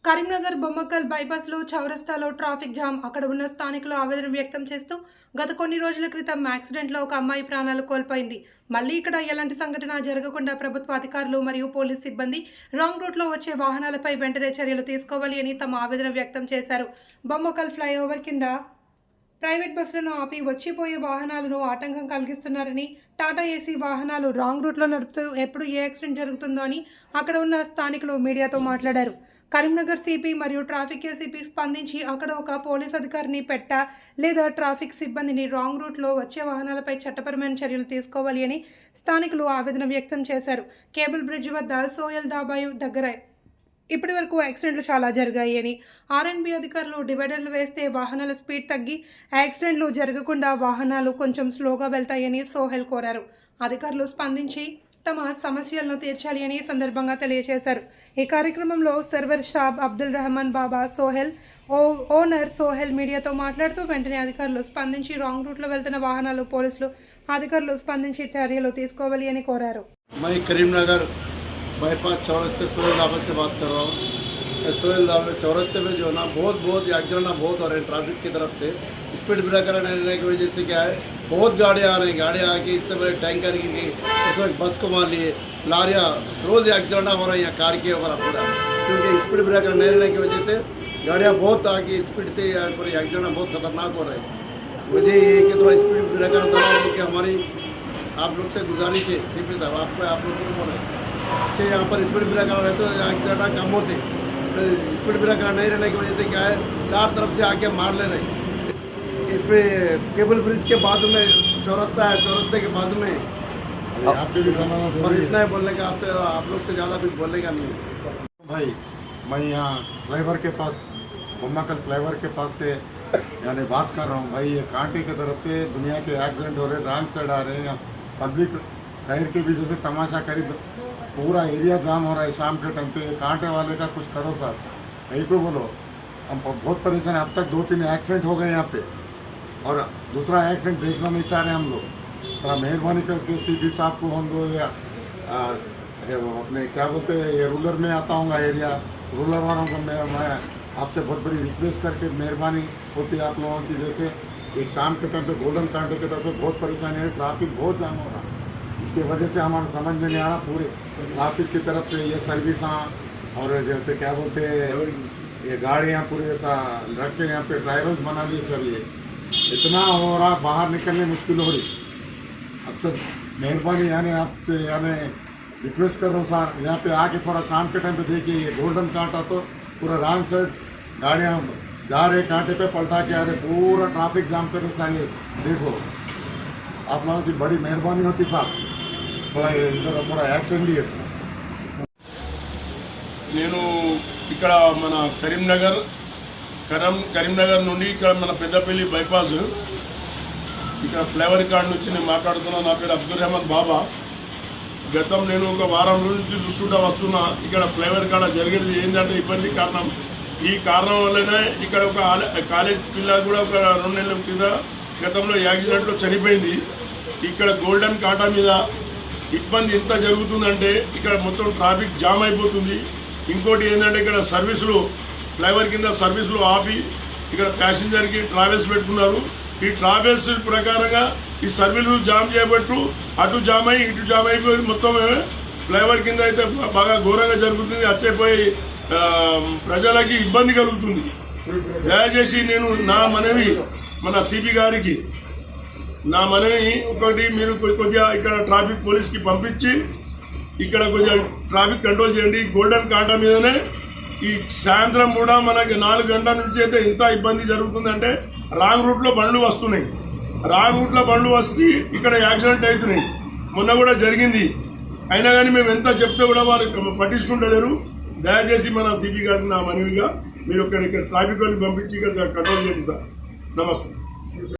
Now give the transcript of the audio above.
కరీంనగర్ బొమ్మకల్ బైపాస్లో చౌరస్తాలో traffic jam. అక్కడ ఉన్న స్థానికులు ఆవేదన వ్యక్తం చేస్తూ గత కొన్ని రోజుల క్రితం యాక్సిడెంట్లో ఒక అమ్మాయి ప్రాణాలు కోల్పోయింది. మళ్ళీ ఇక్కడ ఎలాంటి సంఘటన జరగకుండా ప్రభుత్వ అధికారులు మరియు పోలీస్ సిబ్బంది రాంగ్ రూట్లో వచ్చే వాహనాలపై వెంటనే చర్యలు తీసుకోవాలి అని తమ ఆవేదన వ్యక్తం చేశారు. బొమ్మకల్ ఫ్లైఓవర్ కింద ప్రైవేట్ బస్సులను ఆపి వచ్చిపోయే వాహనాలను ఆటంకం కలిగిస్తున్నారని, టాటా ఏసీ వాహనాలు రాంగ్ రూట్లో నడుపుతూ ఎప్పుడు ఏ యాక్సిడెంట్ జరుగుతుందో అని అక్కడ ఉన్న స్థానికులు మీడియాతో మాట్లాడారు. కరీంనగర్ సిపి మరియు ట్రాఫిక్ ఏసీపీ స్పందించి అక్కడ ఒక పోలీస్ అధికారిని లేదా ట్రాఫిక్ సిబ్బందిని రాంగ్ రూట్లో వచ్చే వాహనాలపై చట్టపరమైన చర్యలు తీసుకోవాలి అని స్థానికులు ఆవేదన వ్యక్తం చేశారు. కేబుల్ బ్రిడ్జ్ వద్ద సోయల్ దాబాయ్ దగ్గర ఇప్పటి వరకు యాక్సిడెంట్లు చాలా జరిగాయి అని, ఆర్ఎన్బి అధికారులు డివైడర్లు వేస్తే వాహనాల స్పీడ్ తగ్గి యాక్సిడెంట్లు జరగకుండా వాహనాలు కొంచెం స్లోగా వెళ్తాయని సోహెల్ కోరారు. అధికారులు స్పందించి తమ సమస్యలను తీర్చాలి అని సందర్భంగా తెలియజేశారు. ఈ కార్యక్రమంలో సర్వర్ షాబ్ అబ్దుల్ రెహమాన్ బాబా సోహెల్ ఓనర్ సోహెల్ మీడియాతో మాట్లాడుతూ వెంటనే అధికారులు స్పందించి రాంగ్ రూట్లో వెళ్తున్న వాహనాలు పోలీసులు అధికారులు స్పందించి చర్యలు తీసుకోవాలి అని కోరారు. करीमनगर बाईपास चौरस्ते सोहेल ढाबा से बात कर रहा हूँ। सोहेल ढाबा चौरस्ते में जो है ना बहुत एक्सीडेंट बहुत हो रहे हैं ट्रैफिक की तरफ से। स्पीड ब्रेकर रहने की वजह से क्या है, बहुत गाड़ियाँ आ रही हैं। गाड़ियाँ आके इस समय टैंकर की थी, उसमें बस को मार लिए, लारियाँ रोज़ एक्सीडेंट हो रही हैं कार की वगैरह पूरा, क्योंकि स्पीड ब्रेकर नहीं रहने की वजह से गाड़ियाँ बहुत आगे स्पीड से पूरी एक्सीडेंट बहुत खतरनाक हो रहे हैं। वजह ये है कि थोड़ा स्पीड ब्रेकर लगाओ कि हमारी आप लोग से गुजारिश है सीपी साहब, आप लोग को बोले कि यहाँ पर स्पीड ब्रेकर रहे तो एक्सीडेंट कम होते। स्पीड ब्रेकर नहीं रहने की वजह से क्या है, चार तरफ से आके मार ले रहे। इस पर केबल ब्रिज के बाद में चौरस्ता है, चौरस्ते के बाद में बस इतना ही बोलने का, आपसे आप लोग से ज़्यादा कुछ बोलने का नहीं है। भाई मैं यहाँ फ्लाईओवर के पास बम्माकल फ्लाईओवर के पास से यानी बात कर रहा हूँ। भाई ये कांटे की तरफ से दुनिया के एक्सीडेंट हो रहे, रॉन्ग साइड आ रहे हैं, पब्लिक टायर के बीच से तमाशा करी, पूरा एरिया जाम हो रहा है शाम के टाइम पे। कांटे वाले का कुछ करो सर, यही को बोलो। हम बहुत परेशान हैं, अब तक 2-3 एक्सीडेंट हो गए यहाँ पे और दूसरा एक्सीडेंट देखना नहीं चाह रहे हम लोग। थोड़ा मेहरबानी करके सीपी साहब को हम दो या अपने क्या बोलते हैं ये रूलर में आता हूँ एरिया, रूलर वालों को मैं आपसे बहुत बड़ी रिक्वेस्ट करके मेहरबानी होती है आप लोगों की। जैसे एक शाम के टाइम पे गोल्डन कांटे की तरफ से बहुत परेशानी है, ट्रैफिक बहुत जाम हो रहा है। इसकी वजह से हमारा समझ में नहीं आ रहा, पूरे ट्रैफिक की तरफ से ये सर्विसाँ और जैसे क्या बोलते हैं ये गाड़ियाँ पूरे ऐसा रख के यहाँ पे ड्राइवर्स बना लिए सर। ये इतना हो रहा, बाहर निकलने मुश्किल हो रही। अब तो मेहरबानी यानी आप यानी रिक्वेस्ट कर रहा हूँ सर, यहाँ पे आके थोड़ा शाम के टाइम पे देखिए। ये गोल्डन कांटा तो पूरा रॉन्ग साइड गाड़ियाँ जा रहे, कांटे पे पलटा के आ रहे, पूरा ट्रैफिक जाम कर रहे सर। ये देखो आप लोगों की बड़ी मेहरबानी होती साहब, थोड़ा इधर थोड़ा एक्शन लिए। నేను ఇక్కడ మన కరీంనగర్ నుండి ఇక్కడ మన పెద్దపల్లి బైపాస్ ఇక్కడ ఫ్లైఓవర్ కాడ నుంచి నేను మాట్లాడుతున్నా. నా పేరు అబ్దుల్ రెహమాన్ బాబా. గతం నేను ఒక వారం రోజుల నుంచి చూస్తుంటా వస్తున్నా. ఇక్కడ ఫ్లైఓవర్ కాడ జరిగేది ఏంటంటే ఇబ్బంది కారణం, ఈ కారణం వల్లనే ఇక్కడ ఒక కాలేజ్ పిల్ల కూడా ఒక 2 నెలల కింద గతంలో యాక్సిడెంట్లో చనిపోయింది. ఇక్కడ గోల్డెన్ కాటా మీద ఇబ్బంది ఎంత జరుగుతుందంటే ఇక్కడ మొత్తం ట్రాఫిక్ జామ్ అయిపోతుంది. ఇంకోటి ఏంటంటే ఇక్కడ సర్వీసులు ఫ్లైఓవర్ కింద సర్వీసులు ఆపి ఇక్కడ ప్యాసింజర్కి ట్రావెల్స్ పెట్టుకున్నారు. ఈ ట్రావెల్స్ ప్రకారంగా ఈ సర్వీసులు జామ్ చేయబట్టు అటు జామ్ అయ్యి ఇటు జామ్ అయిపోయి మొత్తం ఫ్లైఓవర్ కింద అయితే బాగా ఘోరంగా జరుగుతుంది. వచ్చేపోయి ప్రజలకి ఇబ్బంది కలుగుతుంది. దయచేసి నేను నా మనవి మన సిపి గారికి నా మనవి ఒకటి, మీరు కొద్దిగా ఇక్కడ ట్రాఫిక్ పోలీస్కి పంపించి ఇక్కడ కొద్దిగా ట్రాఫిక్ కంట్రోల్ చేయండి. గోల్డెన్ కాంటా మీదనే ఈ సాయంత్రం కూడా మనకి 4 గంటల నుంచి అయితే ఎంత ఇబ్బంది జరుగుతుందంటే రాంగ్ రూట్లో బండ్లు వస్తున్నాయి. రాంగ్ రూట్లో బండ్లు వస్తే ఇక్కడ యాక్సిడెంట్ అవుతున్నాయి. మొన్న కూడా జరిగింది. అయినా కానీ మేము ఎంత చెప్తే కూడా వారు పట్టించుకుంటలేరు. దయచేసి మన సిపి గారిని నా మనవిగా మీరు ఇక్కడ ట్రాఫిక్ వాళ్ళని పంపించి ఇక్కడ కంట్రోల్ చేయండి సార్. నమస్తే.